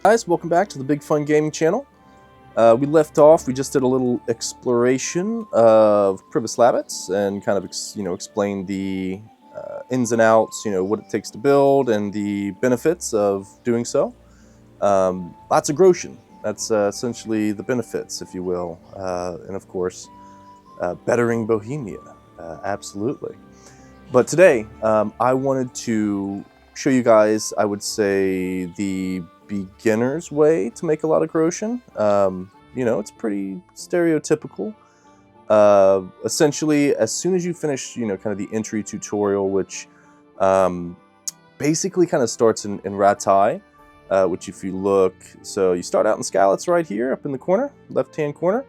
Guys, welcome back to the Big Fun Gaming channel. We left off, we just did a little exploration of Privoslavitz and kind of explained the ins and outs, what it takes to build and the benefits of doing so. Lots of Groshen. That's essentially the benefits, if you will. And of course, bettering Bohemia. Absolutely. But today, I wanted to show you guys, I would say, the beginner's way to make a lot of Groshen. It's pretty stereotypical. Essentially, as soon as you finish, kind of the entry tutorial, which basically kind of starts in Ratai, which if you look, so you start out in Skalitz right here, up in the corner, left-hand corner.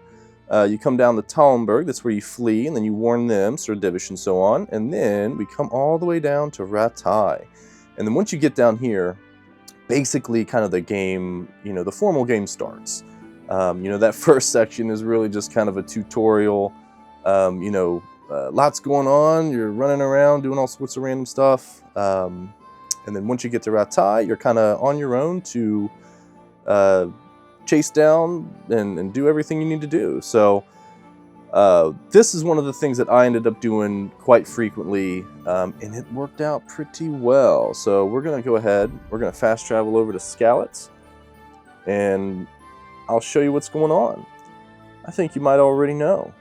You come down to Talmberg, that's where you flee, and then you warn them, Sir Divish and so on, and then we come all the way down to Ratai. And then once you get down here, basically kind of the game, the formal game starts. That first section is really just kind of a tutorial, lots going on, you're running around doing all sorts of random stuff. And then once you get to Ratai, you're kind of on your own to chase down and do everything you need to do. So this is one of the things that I ended up doing quite frequently, and it worked out pretty well. So we're going to go ahead, we're going to fast travel over to Skalitz, and I'll show you what's going on. I think you might already know.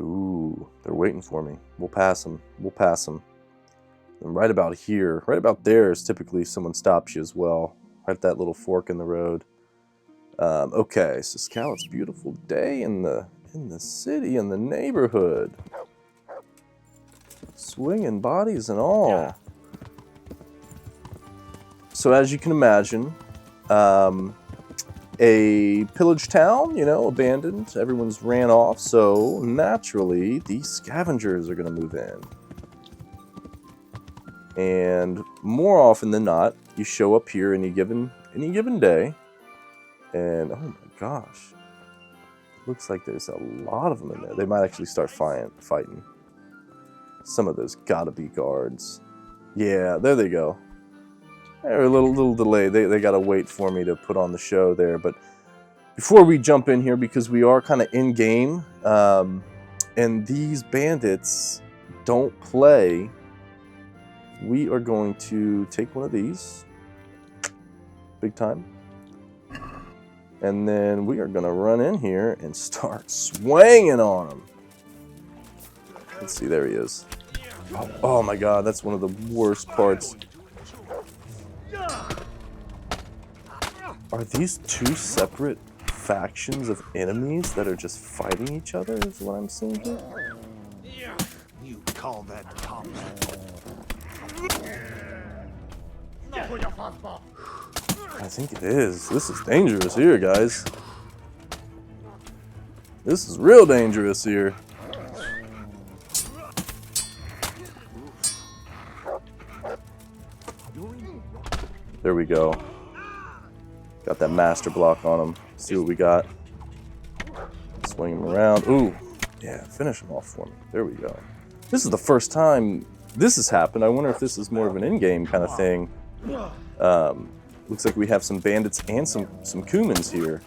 Ooh, they're waiting for me. We'll pass them. We'll pass them. And right about here, right about there is typically someone stops you as well. Right at that little fork in the road. Okay, so Skalitz, beautiful day in the city, in the neighborhood. Swinging bodies and all. Yeah. So as you can imagine, a pillaged town, abandoned. Everyone's ran off, so naturally the scavengers are going to move in. And more often than not, you show up here any given day, and oh my gosh, looks like there's a lot of them in there. They might actually start fighting. Some of those gotta be guards. Yeah, there they go. They're a little delayed. They gotta wait for me to put on the show there. But before we jump in here, because we are kind of in game, and these bandits don't play, we are going to take one of these, big time, and then we are going to run in here and start swinging on him. Let's see, there he is. Oh my god, that's one of the worst parts. Are these two separate factions of enemies that are just fighting each other, is what I'm seeing here? You call that combat? I think it is. This is dangerous here, guys. This is real dangerous here. There we go. Got that master block on him. See what we got. Swing him around. Ooh. Yeah, finish him off for me. There we go. This is the first time this has happened. I wonder if this is more of an in-game kind of thing. Looks like we have some bandits and some Kumans here.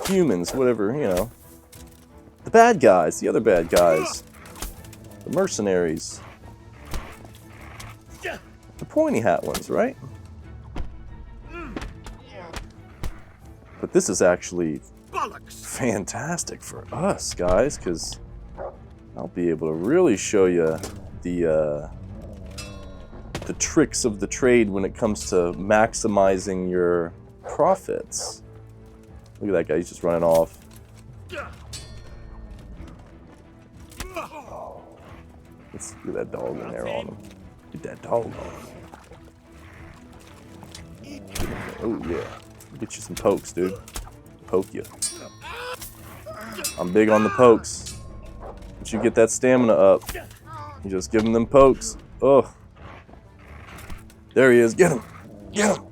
Humans, whatever, The bad guys, the other bad guys. The mercenaries. The pointy hat ones, right? But this is actually fantastic for us, guys, because I'll be able to really show you the tricks of the trade when it comes to maximizing your profits. Look at that guy, he's just running off. Oh, let's get that dog in there on him. Get that dog on him. Oh yeah, get you some pokes, dude. Poke you. I'm big on the pokes. Once you get that stamina up, you just give him them pokes. Oh. There he is. Get him. Get him.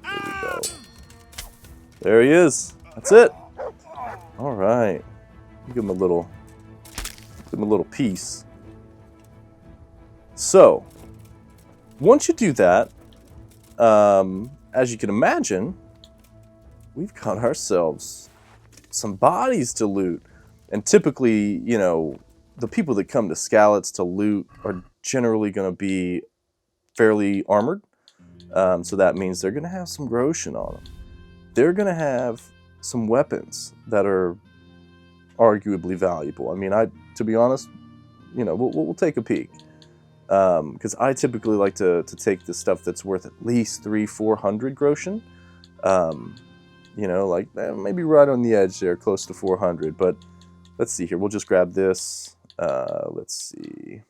There we go. There he is. That's it. All right. Give him a little piece. So, once you do that, as you can imagine, we've got ourselves some bodies to loot. And typically, you know, the people that come to Skalitz to loot are generally going to be fairly armored. So that means they're going to have some Groshen on them. They're going to have some weapons that are arguably valuable. I mean, to be honest, you know, we'll take a peek. Because I typically like to take the stuff that's worth at least 300-400 Groshen. You know, like maybe right on the edge there, close to 400. But let's see here. We'll just grab this. Let's see.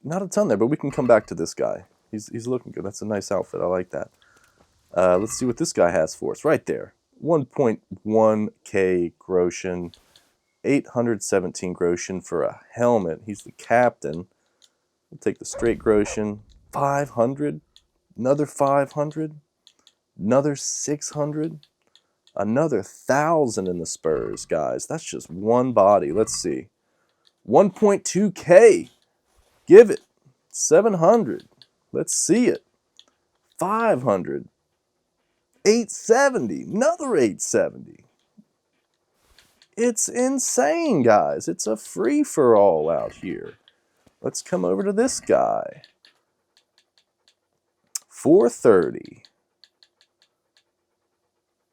Not a ton there, but we can come back to this guy. He's looking good. That's a nice outfit. I like that. Let's see what this guy has for us. Right there. 1.1k Groshen. 817 Groshen for a helmet. He's the captain. We'll take the straight Groshen. 500. Another 500. Another 600. Another 1,000 in the spurs, guys. That's just one body. Let's see. 1.2k. Give it. 700. Let's see it. 500. 870. Another 870. It's insane, guys. It's a free-for-all out here. Let's come over to this guy. 430.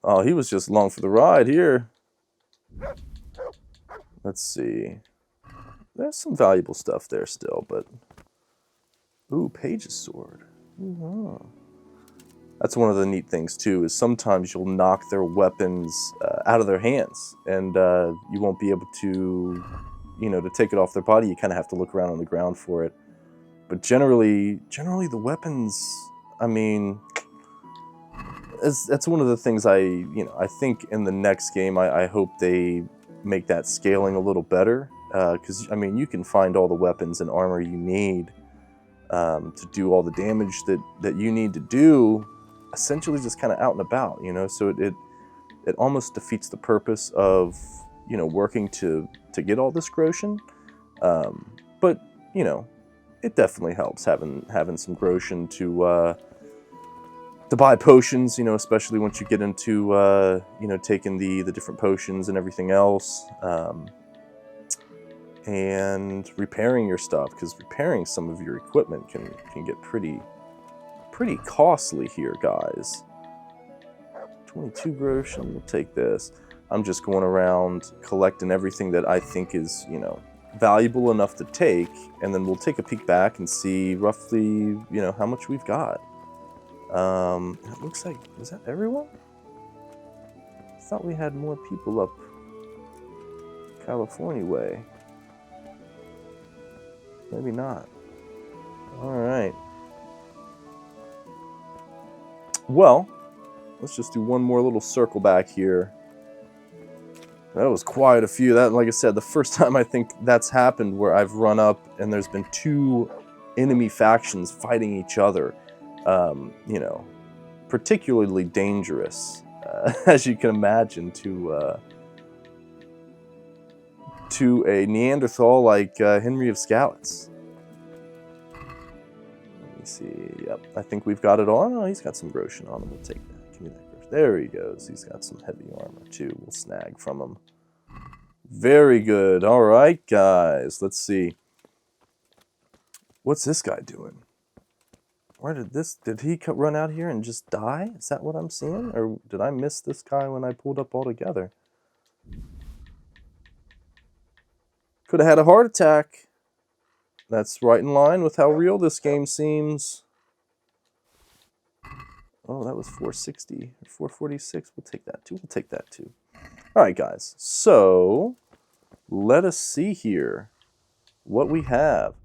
Oh, he was just along for the ride here. Let's see. There's some valuable stuff there still, but... Ooh, Page's sword. Ooh, that's one of the neat things, too, is sometimes you'll knock their weapons out of their hands, and you won't be able to, you know, to take it off their body. You kind of have to look around on the ground for it. But generally the weapons, I mean, that's one of the things I think in the next game, I hope they make that scaling a little better. Because, I mean, you can find all the weapons and armor you need to do all the damage that you need to do, essentially just kind of out and about, you know. So it almost defeats the purpose of, you know, working to get all this Groshen. But, you know, it definitely helps having some Groshen to buy potions, you know, especially once you get into, you know, taking the different potions and everything else. And repairing your stuff, because repairing some of your equipment can get pretty costly here, guys. 22 Groshen, we'll take this. I'm just going around collecting everything that I think is, you know, valuable enough to take, and then we'll take a peek back and see roughly, you know, how much we've got. It looks like, was that everyone? I thought we had more people up California way. Maybe not. Alright. Well, let's just do one more little circle back here. That was quite a few. That, like I said, the first time I think that's happened where I've run up and there's been two enemy factions fighting each other. You know, particularly dangerous, as you can imagine, to a Neanderthal like Henry of Skalitz. Let me see. Yep, I think we've got it on. Oh, he's got some Groshen on him. We'll take that. Give me that Groshen. There he goes. He's got some heavy armor too. We'll snag from him. Very good. All right, guys. Let's see. What's this guy doing? Where did he run out here and just die? Is that what I'm seeing? Or did I miss this guy when I pulled up altogether? Could have had a heart attack. That's right in line with how real this game seems. Oh, that was 460 or 446. We'll take that too. We'll take that too. All right, guys. So let us see here what we have.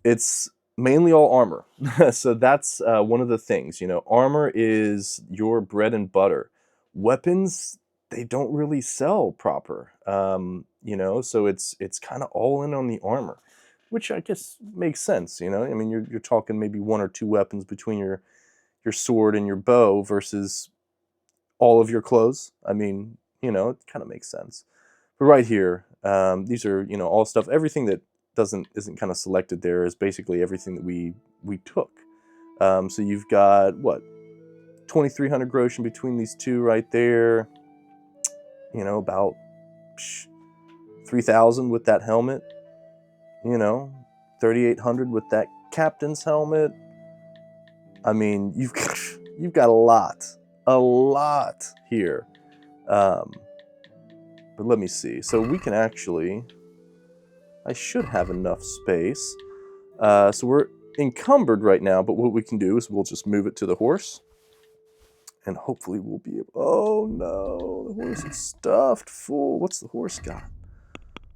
It's mainly all armor. So that's one of the things. You know, armor is your bread and butter. Weapons, they don't really sell proper. You know, so it's kind of all in on the armor, which I guess makes sense. You know, I mean, you're talking maybe one or two weapons between your sword and your bow versus all of your clothes. I mean, you know, it kind of makes sense. But right here, these are, you know, all stuff, everything that isn't kind of selected there is basically everything that we took. So you've got what, 2,300 Groshen between these two right there. You know, about 3,000 with that helmet. You know, 3,800 with that captain's helmet. I mean, you've got a lot here. But let me see. So we can actually, I should have enough space. So we're encumbered right now, but what we can do is we'll just move it to the horse. And hopefully we'll be able, oh no, the horse is stuffed full. What's the horse got?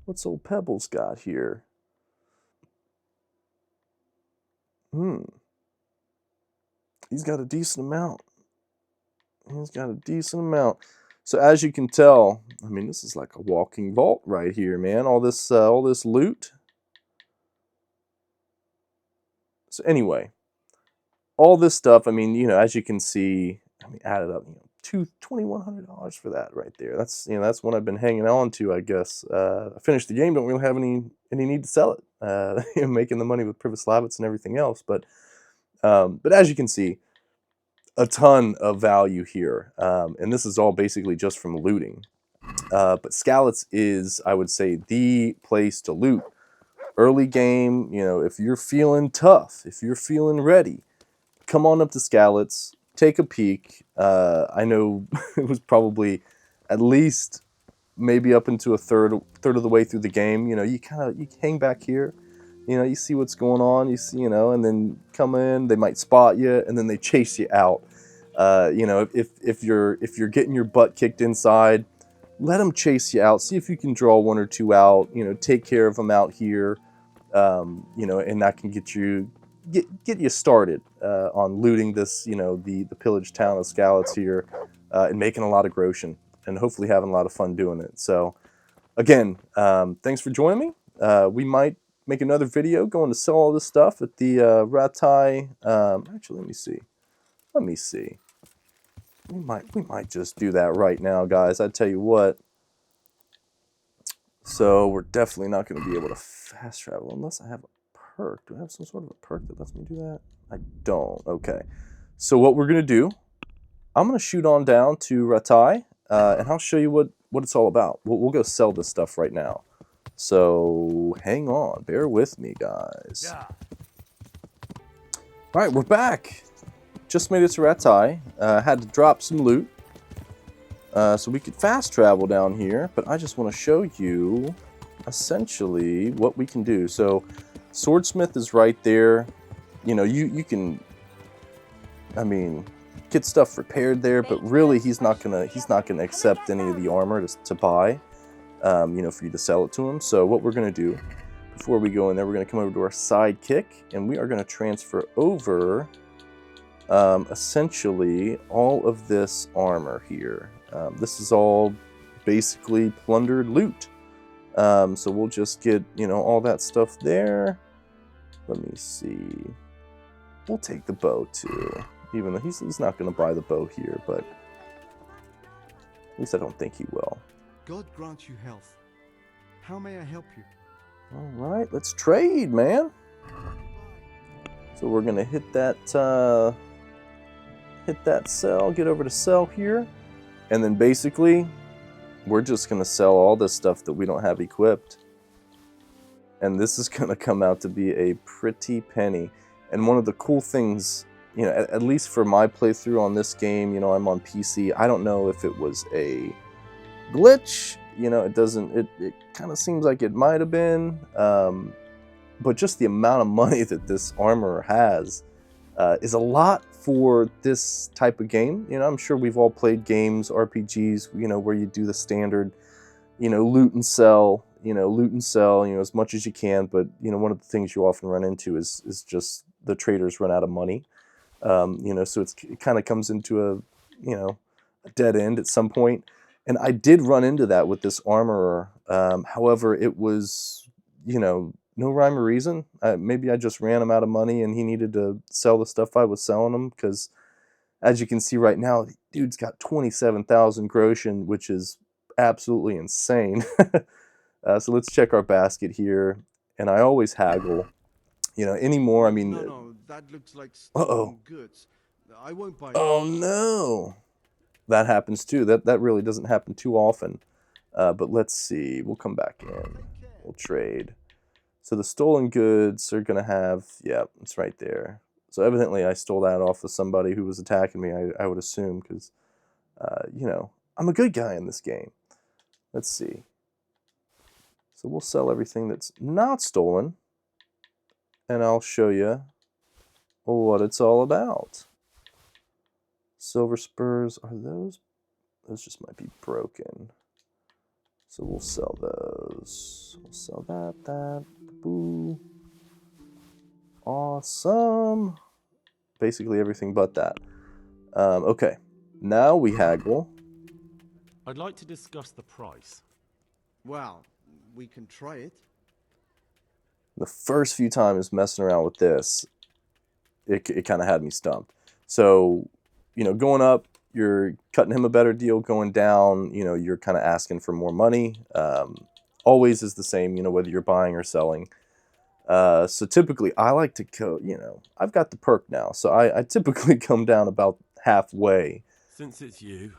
What's old Pebbles got here? He's got a decent amount. He's got a decent amount. So as you can tell, I mean, this is like a walking vault right here, man. All this loot. So anyway, all this stuff, I mean, you know, as you can see, I mean, added up, you know, $2,100 for that right there. That's, you know, that's what I've been hanging on to, I guess. I finished the game, don't really have any need to sell it. You know, making the money with Privoslavets and everything else, but as you can see, a ton of value here, and this is all basically just from looting. But Skalitz is, I would say, the place to loot. Early game, you know, if you're feeling tough, if you're feeling ready, come on up to Skalitz, take a peek. I know it was probably at least maybe up into a third of the way through the game. You know, you hang back here. You know, you see what's going on. You see, you know, and then come in. They might spot you, and then they chase you out. You know, if you're getting your butt kicked inside, let them chase you out. See if you can draw one or two out. You know, take care of them out here. You know, and that can get you started on looting this. You know, the pillaged town of Skalitz here, and making a lot of Groshen, and hopefully having a lot of fun doing it. So, again, thanks for joining me. We might make another video going to sell all this stuff at the Ratai. Actually, let me see. We might just do that right now, guys. I tell you what. So we're definitely not going to be able to fast travel unless I have a perk. Do I have some sort of a perk that lets me do that? I don't. Okay. So what we're going to do, I'm going to shoot on down to Ratai, and I'll show you what it's all about. We'll go sell this stuff right now. So hang on, bear with me, guys. Yeah. All right, we're back. Just made it to Ratai. Had to drop some loot so we could fast travel down here. But I just want to show you essentially what we can do. So Swordsmith is right there. You know, you can, I mean, get stuff repaired there, but really he's not gonna accept any of the armor to buy. You know, for you to sell it to him. So what we're going to do, before we go in there, we're going to come over to our sidekick, and we are going to transfer over essentially all of this armor here. This is all basically plundered loot. So we'll just get, you know, all that stuff there. Let me see. We'll take the bow too, even though he's not going to buy the bow here, but at least I don't think he will. God grant you health. How may I help you? All right, let's trade, man. So we're gonna hit that sell, get over to sell here, and then basically we're just gonna sell all this stuff that we don't have equipped. And this is gonna come out to be a pretty penny. And one of the cool things, you know, at least for my playthrough on this game, you know, I'm on PC. I don't know if it was a glitch, you know, it kind of seems like it might have been, but just the amount of money that this armor has is a lot for this type of game. You know, I'm sure we've all played games, RPGs, you know, where you do the standard, you know, loot and sell, you know, as much as you can, but, you know, one of the things you often run into is just the traders run out of money, you know, so it kind of comes into a, you know, a dead end at some point. And I did run into that with this armorer. However, it was, you know, no rhyme or reason. Maybe I just ran him out of money and he needed to sell the stuff I was selling him, because as you can see right now, the dude's got 27,000 Groshen, which is absolutely insane. So let's check our basket here. and I always haggle. You know, anymore, I mean, No, that looks like uh-oh. stolen goods. I won't buy it. Oh no! That happens too. That really doesn't happen too often. But let's see. We'll come back in. We'll trade. So the stolen goods are going to have... Yeah, it's right there. So evidently I stole that off of somebody who was attacking me, I would assume, because, you know, I'm a good guy in this game. Let's see. So we'll sell everything that's not stolen, and I'll show you what it's all about. Silver spurs, are those? Those just might be broken. So we'll sell those. We'll sell that. Boo. Awesome. Basically everything but that. Okay. Now we haggle. I'd like to discuss the price. Well, we can try it. The first few times messing around with this, it kind of had me stumped. So, you know, going up, you're cutting him a better deal. Going down, you know, you're kind of asking for more money. Always is the same, you know, whether you're buying or selling. So typically, I like to go, you know, I've got the perk now. So I typically come down about halfway. Since it's you.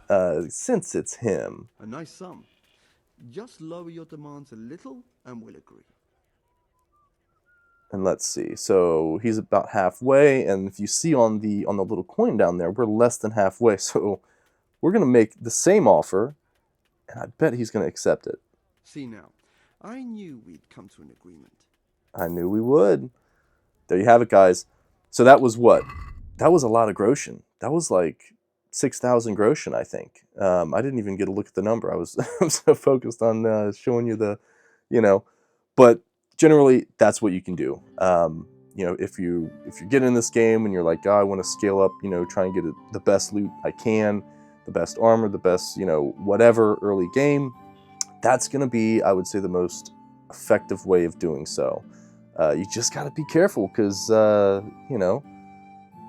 Since it's him. A nice sum. Just lower your demands a little and we'll agree. And let's see. So he's about halfway, and if you see on the little coin down there, we're less than halfway. So we're gonna make the same offer, and I bet he's gonna accept it. See now, I knew we'd come to an agreement. I knew we would. There you have it, guys. So that was what? That was a lot of Groshen. That was like 6,000 Groshen, I think. I didn't even get a look at the number. I was so focused on showing you the, you know, but generally that's what you can do. You know, if you get in this game and you're like, oh, I want to scale up, you know, try and get the best loot I can, the best armor, the best, you know, whatever early game, that's going to be, I would say, the most effective way of doing so. You just got to be careful because, you know,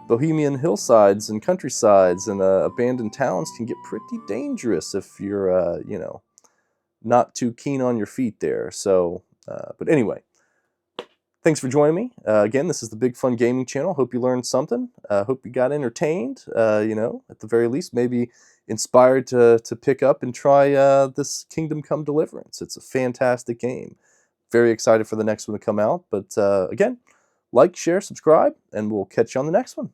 Bohemian hillsides and countrysides and abandoned towns can get pretty dangerous if you're, you know, not too keen on your feet there. So, but anyway, thanks for joining me. Again, this is the Big Fun Gaming channel. Hope you learned something. Hope you got entertained, you know, at the very least, maybe inspired to pick up and try this Kingdom Come Deliverance. It's a fantastic game. Very excited for the next one to come out. But again, like, share, subscribe, and we'll catch you on the next one.